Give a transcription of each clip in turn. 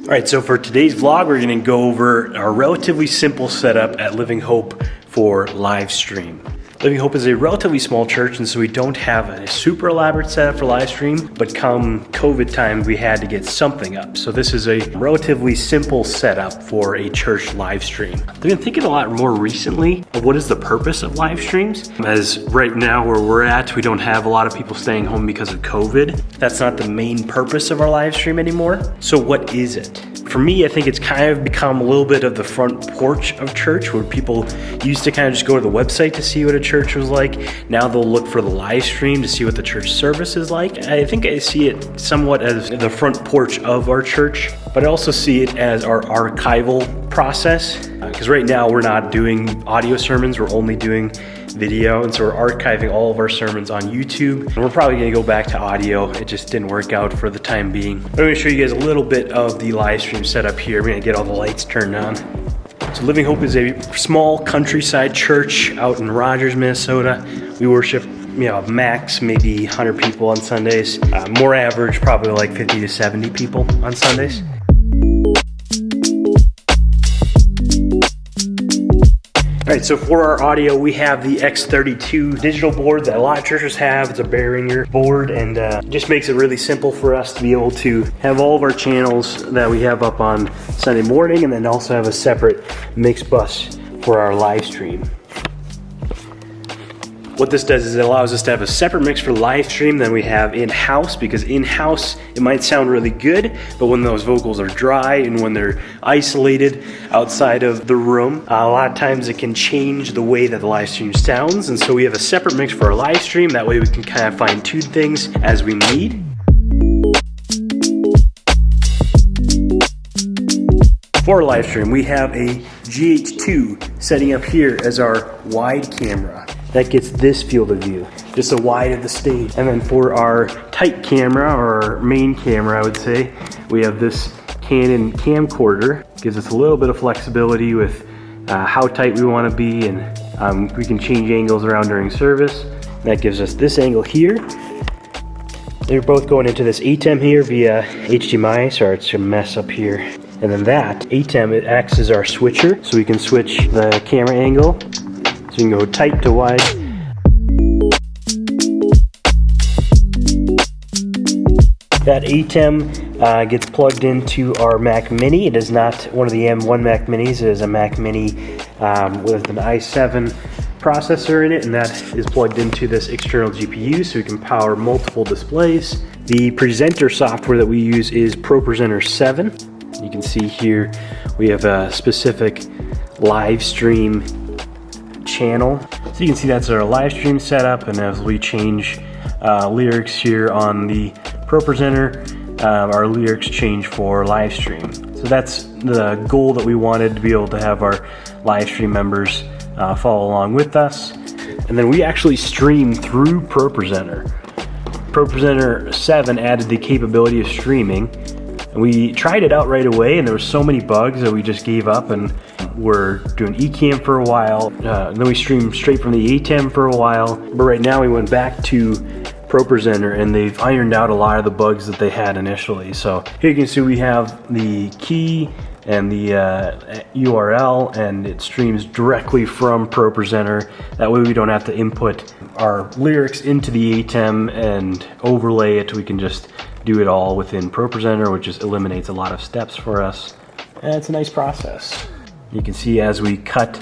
All right, so for today's vlog, we're gonna go over our relatively simple setup at Living Hope for Livestream. Living Hope is a relatively small church, and so we don't have a super elaborate setup for Livestream, but come COVID time, we had to get something up. So this is a relatively simple setup for a church Livestream. I've been thinking a lot more recently of what is the purpose of live streams. As right now where we're at, we don't have a lot of people staying home because of COVID. That's not the main purpose of our live stream anymore. So what is it? For me, I think it's kind of become a little bit of the front porch of church, where people used to kind of just go to the website to see what a church was like. Now they'll look for the live stream to see what the church service is like. I think I see it somewhat as the front porch of our church, but I also see it as our archival process. Because right now we're not doing audio sermons, we're only doing video, and so we're archiving all of our sermons on YouTube, and we're probably going to go back to audio. It just didn't work out for the time being. I'm going to show you guys a little bit of the live stream setup here. We're going to get all the lights turned on. So Living Hope is a small countryside church out in Rogers, Minnesota. We worship, max maybe 100 people on Sundays. More average, probably like 50 to 70 people on Sundays. All right, so for our audio, we have the X32 digital board that a lot of churches have. It's a Behringer board, and it just makes it really simple for us to be able to have all of our channels that we have up on Sunday morning, and then also have a separate mix bus for our live stream. What this does is it allows us to have a separate mix for live stream than we have in-house, because in-house it might sound really good, but when those vocals are dry and when they're isolated outside of the room, a lot of times it can change the way that the live stream sounds. And so we have a separate mix for our live stream. That way we can kind of fine tune things as we need. For our live stream, we have a GH2 setting up here as our wide camera. That gets this field of view, just the wide of the stage. And then for our tight camera, or our main camera, I would say, we have this Canon camcorder. Gives us a little bit of flexibility with how tight we want to be, and we can change angles around during service. That gives us this angle here. They're both going into this ATEM here via HDMI. Sorry, it's a mess up here. And then that ATEM, it acts as our switcher, so we can switch the camera angle. So you can go tight to wide. That ATEM gets plugged into our Mac Mini. It is not one of the M1 Mac Minis. It is a Mac Mini with an i7 processor in it, and that is plugged into this external GPU, so we can power multiple displays. The presenter software that we use is ProPresenter 7. You can see here we have a specific live stream channel. So you can see that's our live stream setup, and as we change lyrics here on the ProPresenter, our lyrics change for live stream. So that's the goal that we wanted, to be able to have our live stream members follow along with us. And then we actually stream through ProPresenter. ProPresenter 7 added the capability of streaming, and we tried it out right away, and there were so many bugs that we just gave up, and we're doing eCam for a while, and then we streamed straight from the ATEM for a while. But right now we went back to ProPresenter, and they've ironed out a lot of the bugs that they had initially. So here you can see we have the key and the URL, and it streams directly from ProPresenter. That way we don't have to input our lyrics into the ATEM and overlay it. We can just do it all within ProPresenter, which just eliminates a lot of steps for us. And it's a nice process. You can see as we cut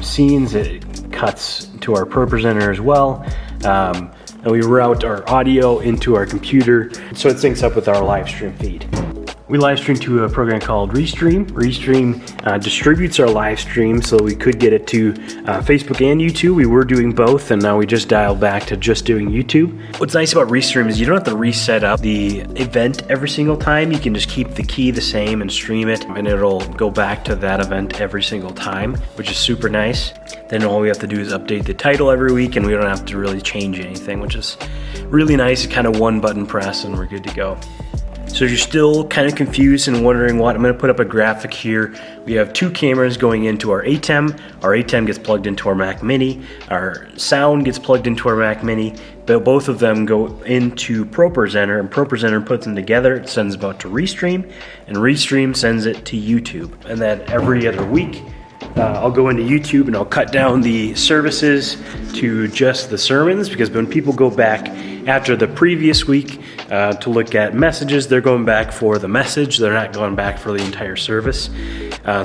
scenes, it cuts to our ProPresenter as well. And we route our audio into our computer, so it syncs up with our live stream feed. We live stream to a program called Restream. Restream distributes our live stream, so we could get it to Facebook and YouTube. We were doing both, and now we just dialed back to just doing YouTube. What's nice about Restream is you don't have to reset up the event every single time. You can just keep the key the same and stream it, and it'll go back to that event every single time, which is super nice. Then all we have to do is update the title every week, and we don't have to really change anything, which is really nice. It's kind of one button press, and we're good to go. So if you're still kind of confused and wondering what, I'm going to put up a graphic here. We have two cameras going into our ATEM. Our ATEM gets plugged into our Mac Mini. Our sound gets plugged into our Mac Mini. Both of them go into ProPresenter, and ProPresenter puts them together. It sends them out to Restream, and Restream sends it to YouTube. And then every other week, I'll go into YouTube and I'll cut down the services to just the sermons, because when people go back after the previous week to look at messages, they're going back for the message. They're not going back for the entire service.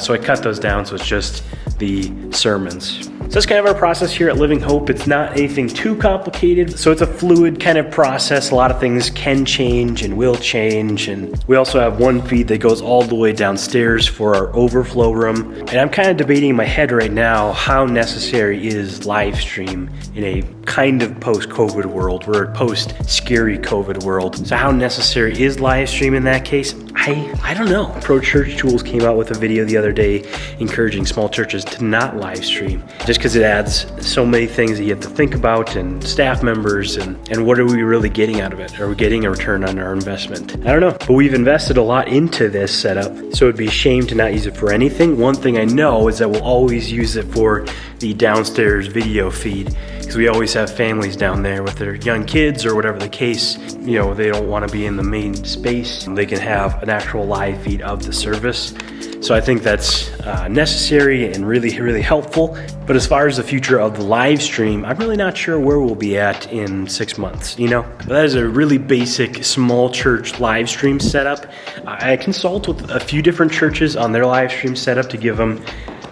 So I cut those down so it's just the sermons. So that's kind of our process here at Living Hope. It's not anything too complicated, so it's a fluid kind of process. A lot of things can change and will change, and we also have one feed that goes all the way downstairs for our overflow room. And I'm kind of debating in my head right now how necessary is live stream in a kind of post-COVID world. We're a post-scary COVID world. So how necessary is live stream in that case? I don't know. Pro Church Tools came out with a video the other day encouraging small churches to not live stream, just because it adds so many things that you have to think about, and staff members, and what are we really getting out of it? Are we getting a return on our investment? I don't know, but we've invested a lot into this setup, so it'd be a shame to not use it for anything. One thing I know is that we'll always use it for the downstairs video feed, because we always have families down there with their young kids or whatever the case. You know, they don't want to be in the main space. They can have an actual live feed of the service. So I think that's necessary and really, really helpful. But as far as the future of the live stream, I'm really not sure where we'll be at in 6 months, you know? But that is a really basic small church live stream setup. I consult with a few different churches on their live stream setup to give them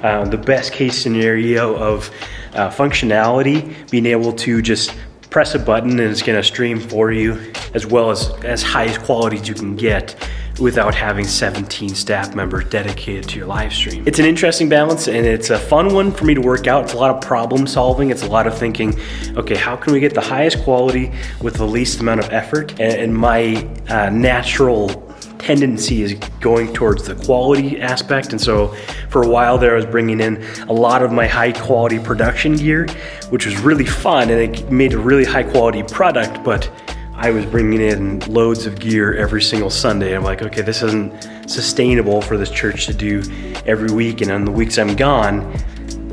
the best case scenario of functionality, being able to just press a button and it's gonna stream for you, as well as highest quality as you can get without having 17 staff members dedicated to your live stream. It's an interesting balance, and it's a fun one for me to work out. It's a lot of problem solving. It's a lot of thinking, okay, how can we get the highest quality with the least amount of effort? And my natural tendency is going towards the quality aspect. And so for a while there, I was bringing in a lot of my high quality production gear, which was really fun, and it made a really high quality product, but I was bringing in loads of gear every single Sunday. I'm like, okay, this isn't sustainable for this church to do every week. And on the weeks I'm gone,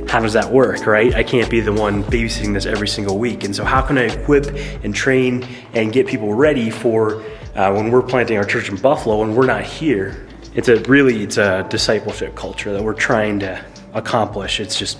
how does that work, right? I can't be the one babysitting this every single week. And so how can I equip and train and get people ready for when we're planting our church in Buffalo and we're not here? It's a discipleship culture that we're trying to accomplish. It's just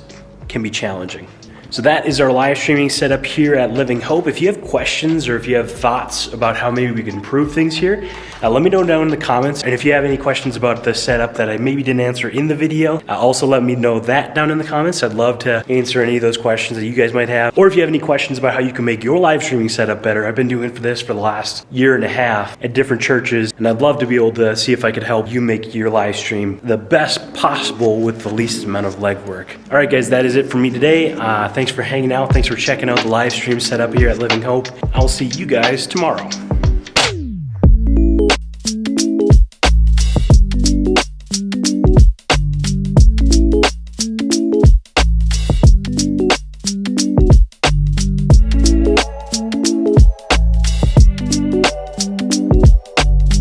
can be challenging. So that is our live streaming setup here at Living Hope. If you have questions or if you have thoughts about how maybe we can improve things here, let me know down in the comments. And if you have any questions about the setup that I maybe didn't answer in the video, also let me know that down in the comments. I'd love to answer any of those questions that you guys might have. Or if you have any questions about how you can make your live streaming setup better, I've been doing this for the last year and a half at different churches, and I'd love to be able to see if I could help you make your live stream the best possible with the least amount of legwork. All right, guys, that is it for me today. Thanks for hanging out. Thanks for checking out the live stream setup here at Living Hope. I'll see you guys tomorrow.